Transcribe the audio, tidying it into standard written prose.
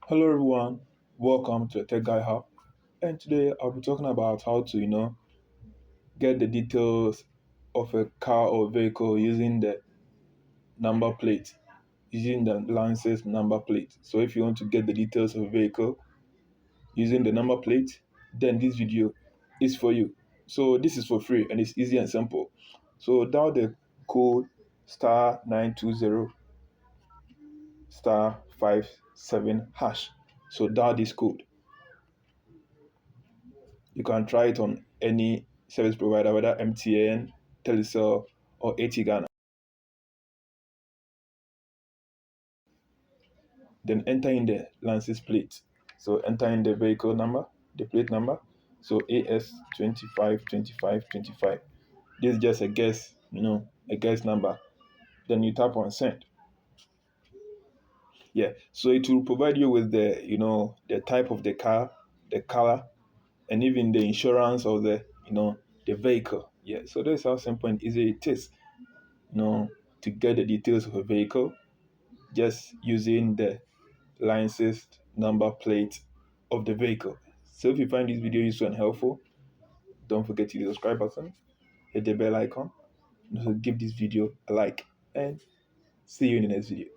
Hello everyone, welcome to the Tech Guy Hub. And today I'll be talking about how to, get the details of a car or vehicle using the number plate, using the license number plate. So if you want to get the details of a vehicle using the number plate, then this video is for you. So this is for free and it's easy and simple. So dial the code star 920 star 57 hash. So dial this code. You can try it on any service provider, whether MTN, Telecel, or AT Ghana. Then enter in the license plate. So enter in the vehicle number, the plate number. So AS 252525. This is just a guess, a guess number. Then you tap on send. Yeah. So it will provide you with the type of the car, the color, and even the insurance of the vehicle. Yeah. So that's how simple and easy it is. To get the details of a vehicle just using the license number plate of the vehicle. So if you find this video useful and helpful, don't forget to hit the subscribe button, hit the bell icon, and also give this video a like, and see you in the next video.